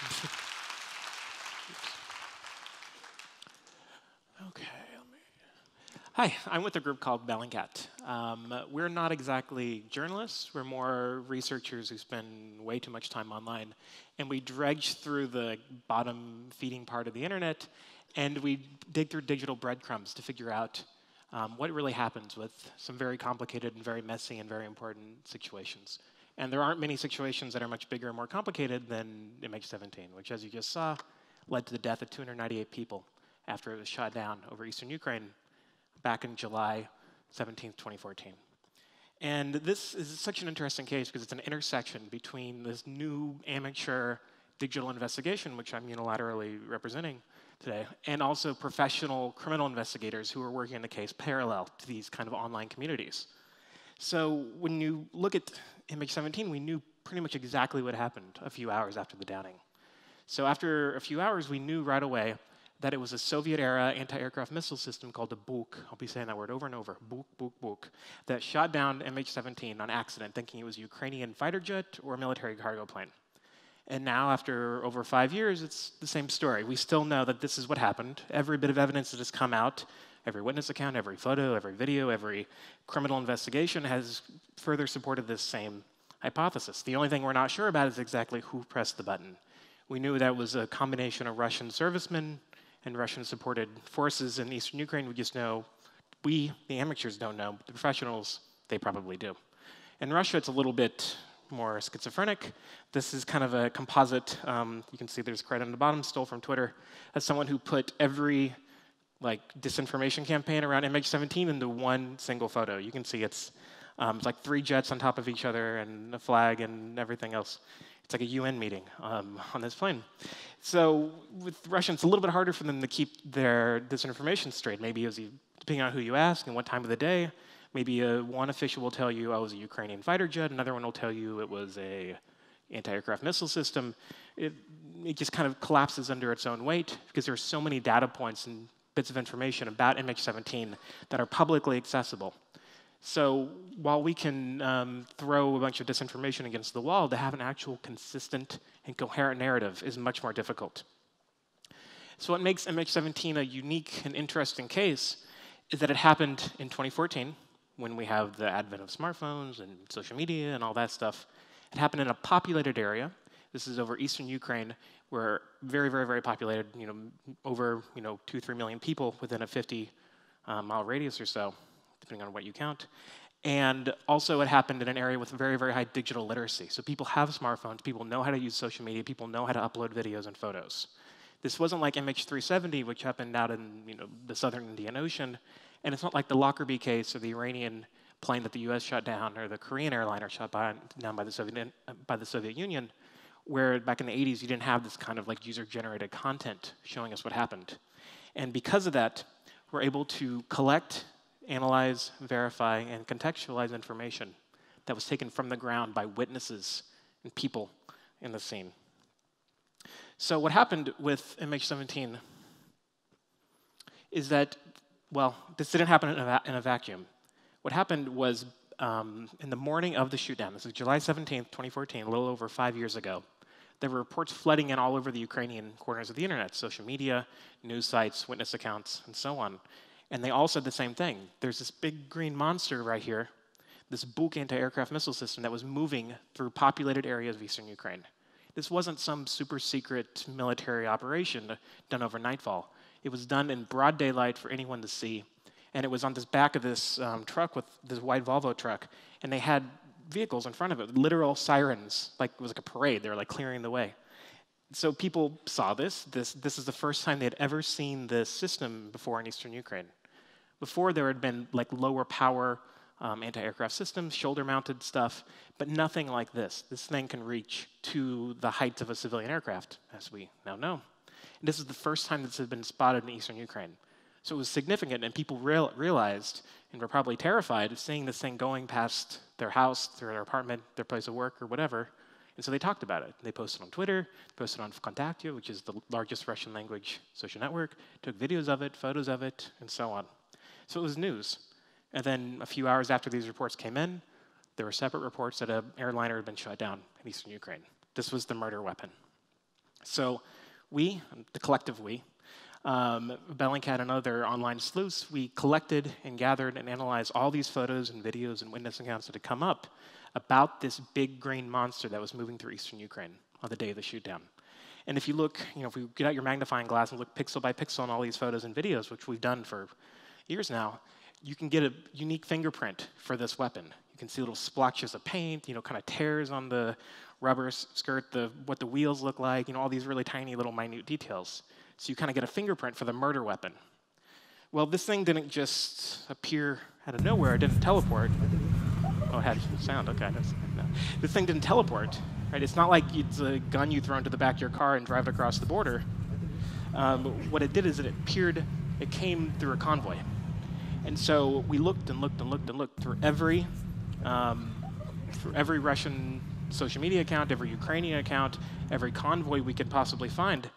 Okay, Hi, I'm with a group called Bellingcat. We're not exactly journalists. We're more researchers who spend way too much time online. And we dredge through the bottom feeding part of the internet, and we dig through digital breadcrumbs to figure out what really happens with some very complicated and very messy and very important situations. And there aren't many situations that are much bigger and more complicated than MH17, which, as you just saw, led to the death of 298 people after it was shot down over eastern Ukraine back in July 17th, 2014. And this is such an interesting case because it's an intersection between this new amateur digital investigation, which I'm unilaterally representing today, and also professional criminal investigators who are working in the case parallel to these kind of online communities. So when you look at MH17, we knew pretty much exactly what happened a few hours after the downing. So after a few hours, we knew right away that it was a Soviet-era anti-aircraft missile system called the Buk. I'll be saying that word over and over, Buk, Buk, Buk, that shot down MH17 on accident, thinking it was a Ukrainian fighter jet or a military cargo plane. And now, after over 5 years, it's the same story. We still know that this is what happened. Every bit of evidence that has come out, every witness account, every photo, every video, every criminal investigation has further supported this same hypothesis. The only thing we're not sure about is exactly who pressed the button. We knew that it was a combination of Russian servicemen and Russian-supported forces in eastern Ukraine. We just know, we, the amateurs, don't know. The professionals, they probably do. In Russia, it's a little bit more schizophrenic. This is kind of a composite. You can see there's credit on the bottom, stole from Twitter, as someone who put every disinformation campaign around MH17 into one single photo. You can see it's like 3 jets on top of each other and a flag and everything else. It's like a UN meeting on this plane. So with Russians, it's a little bit harder for them to keep their disinformation straight. Maybe it was depending on who you ask and what time of the day. Maybe one official will tell you, oh, it was a Ukrainian fighter jet. Another one will tell you it was a anti-aircraft missile system. It just kind of collapses under its own weight because there are so many data points and bits of information about MH17 that are publicly accessible. So while we can throw a bunch of disinformation against the wall, to have an actual consistent and coherent narrative is much more difficult. So what makes MH17 a unique and interesting case is that it happened in 2014, when we have the advent of smartphones and social media and all that stuff. It happened in a populated area. This is over eastern Ukraine, where very, very, very populated, over 2-3 million people within a 50-mile radius or so, depending on what you count. And also it happened in an area with very, very high digital literacy. So people have smartphones, people know how to use social media, people know how to upload videos and photos. This wasn't like MH370, which happened out in the southern Indian Ocean, and it's not like the Lockerbie case or the Iranian plane that the US shot down or the Korean airliner shot down by the Soviet Union, where back in the 80s you didn't have this kind of user-generated content showing us what happened. And because of that, we're able to collect, analyze, verify, and contextualize information that was taken from the ground by witnesses and people in the scene. So what happened with MH17 is that, well, this didn't happen in a vacuum. What happened was in the morning of the shoot down, this is July 17th, 2014, a little over 5 years ago, there were reports flooding in all over the Ukrainian corners of the internet, social media, news sites, witness accounts, and so on. And they all said the same thing. There's this big green monster right here, this Buk anti-aircraft missile system that was moving through populated areas of eastern Ukraine. This wasn't some super secret military operation done over nightfall. It was done in broad daylight for anyone to see. And it was on this back of this truck, with this white Volvo truck. And they had vehicles in front of it, literal sirens, it was like a parade. They were clearing the way. So people saw this. This is the first time they had ever seen this system before in eastern Ukraine. Before, there had been lower power anti-aircraft systems, shoulder-mounted stuff, but nothing like this. This thing can reach to the height of a civilian aircraft, as we now know. And this is the first time this had been spotted in eastern Ukraine. So it was significant, and people realized, and were probably terrified of seeing this thing going past their house, their apartment, their place of work, or whatever. And so they talked about it. They posted on Twitter, posted on Vkontakte, which is the largest Russian language social network, took videos of it, photos of it, and so on. So it was news. And then a few hours after these reports came in, there were separate reports that an airliner had been shot down in eastern Ukraine. This was the murder weapon. So we, the collective we, Bellingcat and other online sleuths, we collected and gathered and analyzed all these photos and videos and witness accounts that had come up about this big green monster that was moving through eastern Ukraine on the day of the shootdown. And if you look, if we get out your magnifying glass and look pixel by pixel on all these photos and videos, which we've done for years now, you can get a unique fingerprint for this weapon. You can see little splotches of paint, kind of tears on the rubber skirt, what the wheels look like, all these really tiny little minute details. So you kind of get a fingerprint for the murder weapon. Well, this thing didn't just appear out of nowhere. It didn't teleport. Oh, it had sound. Okay. No. This thing didn't teleport. Right? It's not like it's a gun you throw into the back of your car and drive it across the border. What it did is it came through a convoy. And so we looked and looked and looked and looked through every Russian social media account, every Ukrainian account, every convoy we could possibly find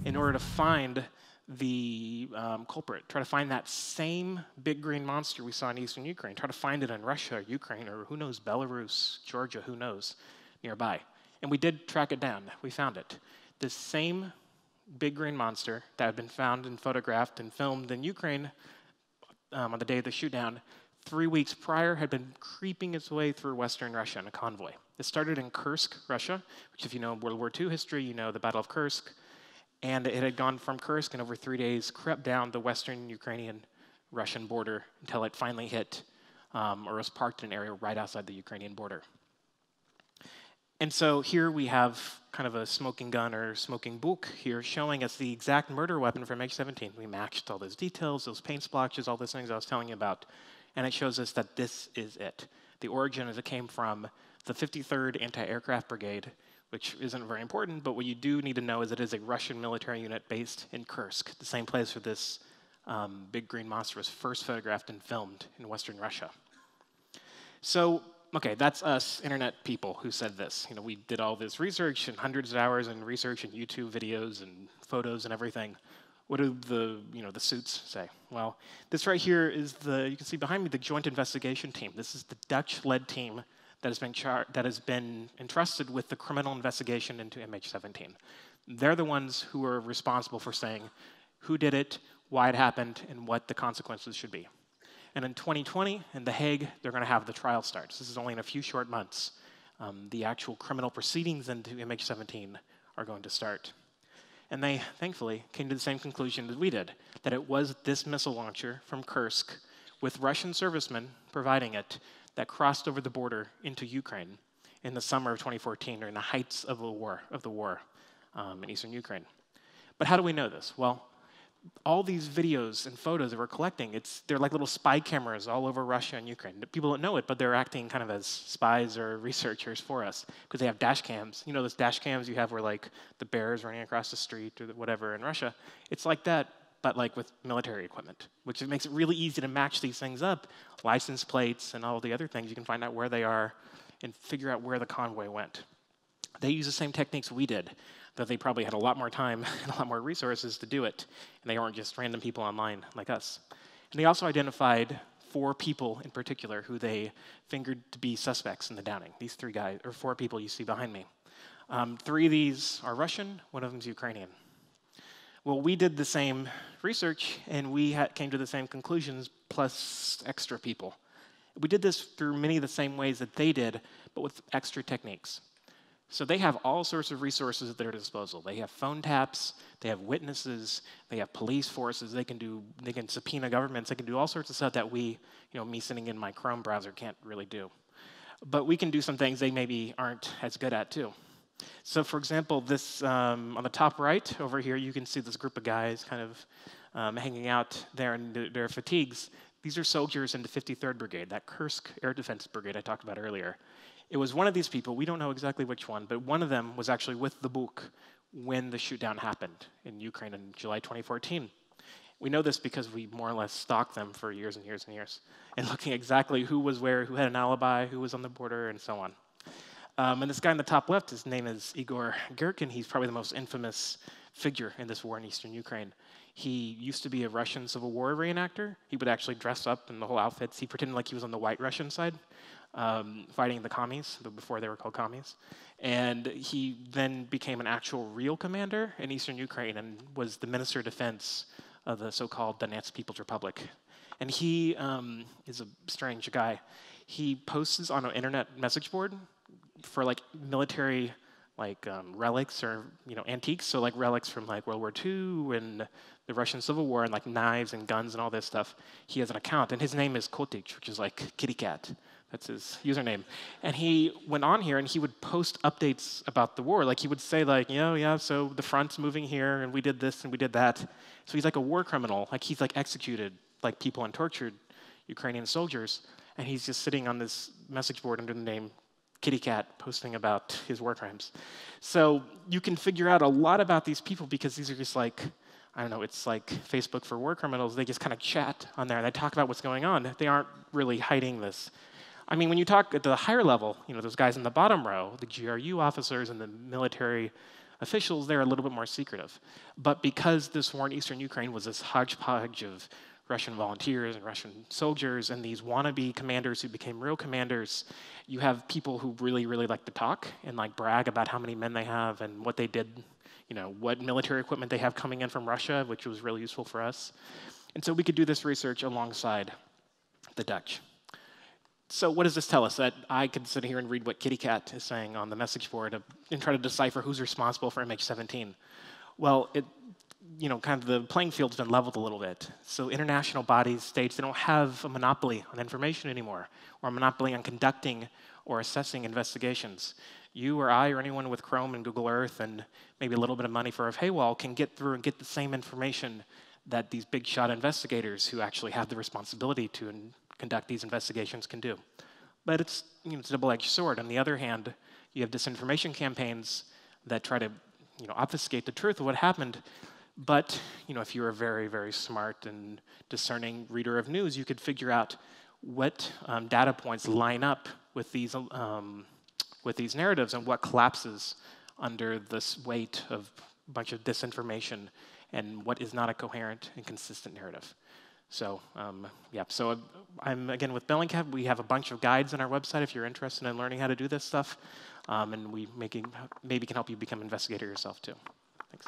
in order to find the culprit, try to find that same big green monster we saw in eastern Ukraine, try to find it in Russia, Ukraine, or who knows, Belarus, Georgia, who knows, nearby. And we did track it down. We found it. This same big green monster that had been found and photographed and filmed in Ukraine on the day of the shootdown, 3 weeks prior, had been creeping its way through western Russia in a convoy. It started in Kursk, Russia, which if you know World War II history, you know the Battle of Kursk. And it had gone from Kursk and over 3 days crept down the western Ukrainian-Russian border until it finally hit or was parked in an area right outside the Ukrainian border. And so here we have kind of a smoking gun or smoking book here showing us the exact murder weapon from MH17. We matched all those details, those paint splotches, all those things I was telling you about. And it shows us that this is it. The origin is it came from the 53rd Anti-Aircraft Brigade, which isn't very important, but what you do need to know is it is a Russian military unit based in Kursk, the same place where this big green monster was first photographed and filmed in western Russia. So, okay, that's us internet people who said this. We did all this research and hundreds of hours in research and YouTube videos and photos and everything. What do the suits say? Well, this right here is you can see behind me, the Joint Investigation Team. This is the Dutch-led team that has been entrusted with the criminal investigation into MH17. They're the ones who are responsible for saying who did it, why it happened, and what the consequences should be. And in 2020, in The Hague, they're going to have the trial start. This is only in a few short months. The actual criminal proceedings into MH17 are going to start. And they, thankfully, came to the same conclusion as we did, that it was this missile launcher from Kursk with Russian servicemen providing it that crossed over the border into Ukraine in the summer of 2014, during the heights of the war in eastern Ukraine. But how do we know this? Well, all these videos and photos that we're collecting, they're like little spy cameras all over Russia and Ukraine. People don't know it, but they're acting kind of as spies or researchers for us because they have dash cams. You know those dash cams you have where like the bears running across the street or whatever in Russia? It's like that, but like with military equipment, which makes it really easy to match these things up, license plates and all the other things. You can find out where they are and figure out where the convoy went. They use the same techniques we did, though they probably had a lot more time and a lot more resources to do it, and they weren't just random people online like us. And they also identified 4 people in particular who they fingered to be suspects in the downing. These 4 people you see behind me. 3 of these are Russian, 1 of them is Ukrainian. Well, we did the same research, and we came to the same conclusions, plus extra people. We did this through many of the same ways that they did, but with extra techniques. So they have all sorts of resources at their disposal. They have phone taps, they have witnesses, they have police forces, they can subpoena governments, they can do all sorts of stuff that me sitting in my Chrome browser can't really do. But we can do some things they maybe aren't as good at too. So for example, this on the top right over here, you can see this group of guys kind of hanging out there in their fatigues. These are soldiers in the 53rd Brigade, that Kursk Air Defense Brigade I talked about earlier. It was one of these people, we don't know exactly which one, but one of them was actually with the Buk when the shootdown happened in Ukraine in July 2014. We know this because we more or less stalked them for years and years and years, and looking exactly who was where, who had an alibi, who was on the border, and so on. And this guy in the top left, his name is Igor Girkin. He's probably the most infamous figure in this war in eastern Ukraine. He used to be a Russian Civil War reenactor. He would actually dress up in the whole outfits. He pretended like he was on the white Russian side. fighting the commies, before they were called commies. And he then became an actual real commander in eastern Ukraine and was the Minister of Defense of the so-called Donetsk People's Republic. And he is a strange guy. He posts on an internet message board for like military relics or antiques, so like relics from like World War II and the Russian Civil War and like knives and guns and all this stuff. He has an account, and his name is Kotic, which is like kitty cat. That's his username. And he went on here and he would post updates about the war. Like he would say like, yeah, so the front's moving here and we did this and we did that. So he's like a war criminal. Like he's like executed like people and tortured Ukrainian soldiers. And he's just sitting on this message board under the name Kitty Cat posting about his war crimes. So you can figure out a lot about these people because these are just like, I don't know, it's like Facebook for war criminals. They just kind of chat on there and they talk about what's going on. They aren't really hiding this. I mean, when you talk at the higher level, those guys in the bottom row, the GRU officers and the military officials, they're a little bit more secretive. But because this war in eastern Ukraine was this hodgepodge of Russian volunteers and Russian soldiers and these wannabe commanders who became real commanders, you have people who really, really like to talk and like brag about how many men they have and what they did, what military equipment they have coming in from Russia, which was really useful for us. And so we could do this research alongside the Dutch. So what does this tell us? That I could sit here and read what Kitty Cat is saying on the message board and try to decipher who's responsible for MH17. Well, kind of the playing field's been leveled a little bit. So international bodies, states, they don't have a monopoly on information anymore, or a monopoly on conducting or assessing investigations. You or I or anyone with Chrome and Google Earth and maybe a little bit of money for a paywall can get through and get the same information that these big shot investigators who actually have the responsibility to conduct these investigations can do. But it's, it's a double-edged sword. On the other hand, you have disinformation campaigns that try to obfuscate the truth of what happened. But if you're a very, very smart and discerning reader of news, you could figure out what data points line up with these narratives and what collapses under this weight of a bunch of disinformation and what is not a coherent and consistent narrative. So, so I'm again with Bellingcat. We have a bunch of guides on our website if you're interested in learning how to do this stuff. And we maybe can help you become an investigator yourself too. Thanks.